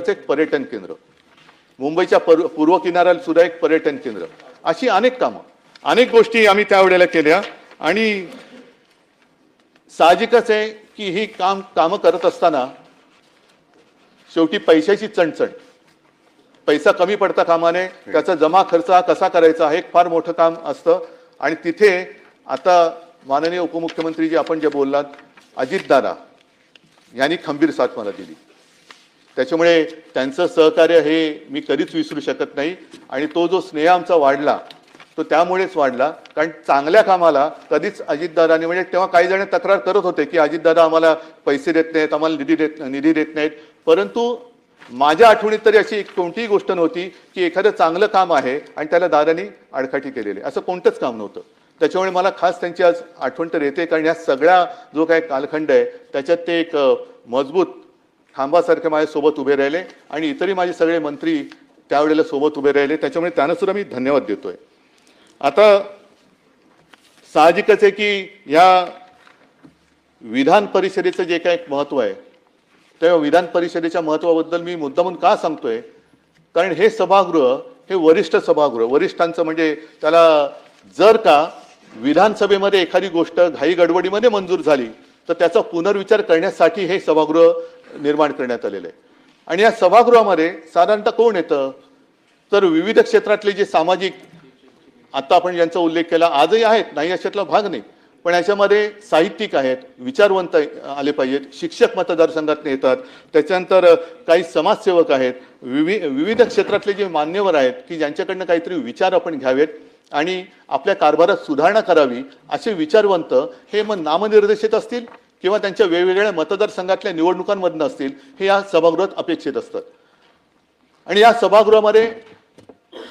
कर्नाटकाचं एक पर्यटन केंद्र, मुंबईच्या पूर्व किनाऱ्याला सुद्धा एक पर्यटन केंद्र, अशी अनेक कामं, अनेक गोष्टी आम्ही त्यावेळेला केल्या. आणि साहजिकच आहे की ही कामं करत असताना शेवटी पैशाची चणचण, पैसा कमी पडता कामा नये, त्याचा जमा खर्च कसा करायचा हे एक फार मोठं काम असतं. आणि तिथे आता माननीय उपमुख्यमंत्री जी आपण जे बोललात, अजितदादा यांनी खंबीर साथ मला दिली, त्याच्यामुळे त्यांचं सहकार्य हे मी कधीच विसरू शकत नाही. आणि तो जो स्नेह आमचा वाढला तो त्यामुळेच वाढला, कारण चांगल्या कामाला कधीच अजितदादांनी, म्हणजे तेव्हा काही जण तक्रार करत होते की अजितदादा आम्हाला पैसे देत नाहीत, आम्हाला निधी देत नाहीत, परंतु माझ्या आठवणीत तरी अशी कोणतीही गोष्ट नव्हती की एखादं चांगलं काम आहे आणि त्याला दादांनी आडकाठी केलेली, असं कोणतंच काम नव्हतं. त्याच्यामुळे मला खास त्यांची आज आठवण तर येते, कारण या सगळ्या जो काही कालखंड आहे त्याच्यात ते एक मजबूत खांबासारखे माझ्यासोबत उभे राहिले आणि इतरही माझे सगळे मंत्री त्यावेळेला सोबत उभे राहिले, त्याच्यामुळे त्यांना सुद्धा मी धन्यवाद देतोय. आता साहजिकच आहे की या विधान परिषदेचं जे काही महत्त्व आहे, त्या विधान परिषदेच्या महत्त्वाबद्दल मी मुद्दामून का सांगतोय, कारण हे सभागृह हे वरिष्ठ सभागृह, वरिष्ठांचं म्हणजे त्याला जर का विधानसभेमध्ये एखादी गोष्ट घाई गडबडीमध्ये मंजूर झाली तर त्याचा पुनर्विचार करण्यासाठी हे सभागृह निर्माण करण्यात आलेलं आहे. आणि या सभागृहामध्ये साधारणतः कोण येतं, तर विविध क्षेत्रातले जे सामाजिक, आता आपण ज्यांचा उल्लेख केला आजही आहेत, नाही अशातला भाग नाही, पण याच्यामध्ये साहित्यिक आहेत, विचारवंत आले पाहिजेत, शिक्षक मतदारसंघातून येतात, त्याच्यानंतर काही समाजसेवक आहेत, विविध क्षेत्रातले जे मान्यवर आहेत की ज्यांच्याकडनं काहीतरी विचार आपण घ्यावेत आणि आपल्या कारभारात सुधारणा करावी, असे विचारवंत हे मग नामनिर्देशित असतील किंवा त्यांच्या वेगवेगळ्या मतदारसंघातल्या निवडणुकांमधनं असतील, हे या सभागृहात अपेक्षित असतात. आणि या सभागृहामध्ये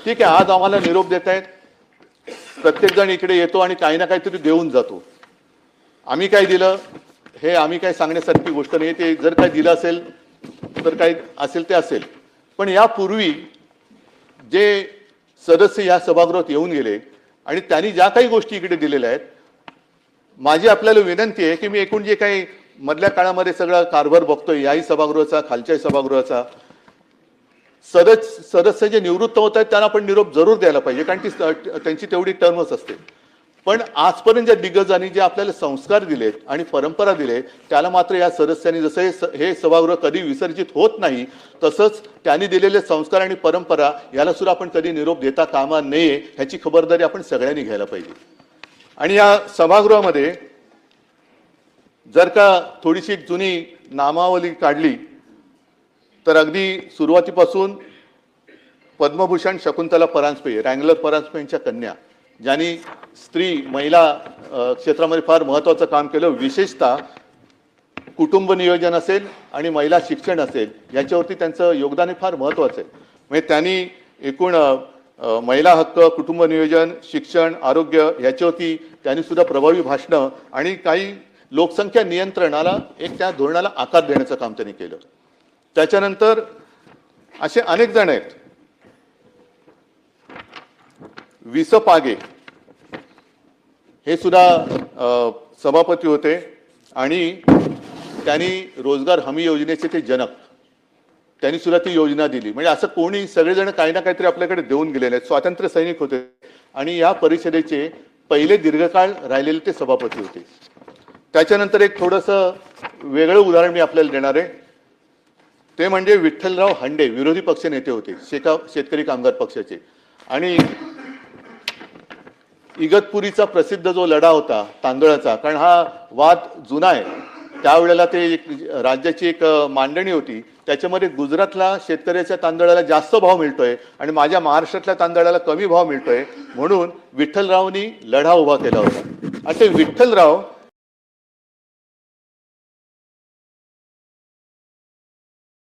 ठीक आहे, आज आम्हाला निरोप देत आहेत, प्रत्येक जण इकडे येतो आणि काही ना काहीतरी देऊन जातो. आम्ही काय दिलं हे आम्ही काय सांगण्यासारखी गोष्ट नाही, ते जर काय दिलं असेल तर काय असेल ते असेल. पण यापूर्वी जे सदस्य या सभागृहात येऊन गेले आणि त्यांनी ज्या काही गोष्टी इकडे दिलेल्या आहेत, माझी आपल्याला विनंती आहे की मी एकूण जे काही मधल्या काळामध्ये सगळा कारभार बघतोय, याही सभागृहाचा, खालच्याही सभागृहाचा, सदस्य जे निवृत्त होत आहेत त्यांना आपण निरोप जरूर द्यायला पाहिजे, कारण ती त्यांची तेवढी टर्मच असते. पण आजपर्यंत ज्या दिग्गजांनी जे आपल्याला संस्कार दिलेत आणि परंपरा दिले, त्याला मात्र या सदस्यांनी, जसं हे सभागृह कधी विसर्जित होत नाही, तसंच त्यांनी दिलेले संस्कार आणि परंपरा याला सुद्धा आपण कधी निरोप देता कामा नये, ह्याची खबरदारी आपण सगळ्यांनी घ्यायला पाहिजे. आणि या सभागृहामध्ये जर का थोडीशी जुनी नामावली काढली तर अगदी सुरुवातीपासून पद्मभूषण शकुंतला परांजपे, रँगलर परांजपे यांच्या कन्या, ज्यांनी स्त्री महिला क्षेत्रामध्ये फार महत्त्वाचं काम केलं, विशेषतः कुटुंब नियोजन असेल आणि महिला शिक्षण असेल, याच्यावरती त्यांचं योगदान हे फार महत्त्वाचं आहे. म्हणजे त्यांनी एकूण महिला हक्क, कुटुंब नियोजन, शिक्षण, आरोग्य याच्यावरती त्यांनी सुद्धा प्रभावी भाषणं आणि काही लोकसंख्या नियंत्रणाला एक त्या धोरणाला आकार देण्याचं काम त्यांनी केलं. त्याच्यानंतर असे अनेक जण आहेत. विस पागे हे सुद्धा सभापती होते आणि त्यांनी रोजगार हमी योजनेचे ते जनक, त्यांनी सुद्धा ती योजना दिली. म्हणजे असं कोणी, सगळेजण काही ना काहीतरी आपल्याकडे देऊन गेलेले आहेत. स्वातंत्र्य सैनिक होते आणि या परिषदेचे पहिले दीर्घकाळ राहिलेले ते सभापती होते. त्याच्यानंतर एक थोडंसं वेगळं उदाहरण मी आपल्याला देणार आहे, ते म्हणजे विठ्ठलराव हंडे, विरोधी पक्ष नेते होते, शेतकरी कामगार पक्षाचे. आणि इगतपुरीचा प्रसिद्ध जो लढा होता तांदळाचा, कारण हा वाद जुना आहे, त्यावेळेला ते राज्याची एक मांडणी होती, त्याच्यामध्ये गुजरातला शेतकऱ्याच्या तांदळाला जास्त भाव मिळतोय आणि माझ्या महाराष्ट्रातल्या तांदळाला कमी भाव मिळतोय, म्हणून विठ्ठलरावांनी लढा उभा केला होता. आणि ते विठ्ठलराव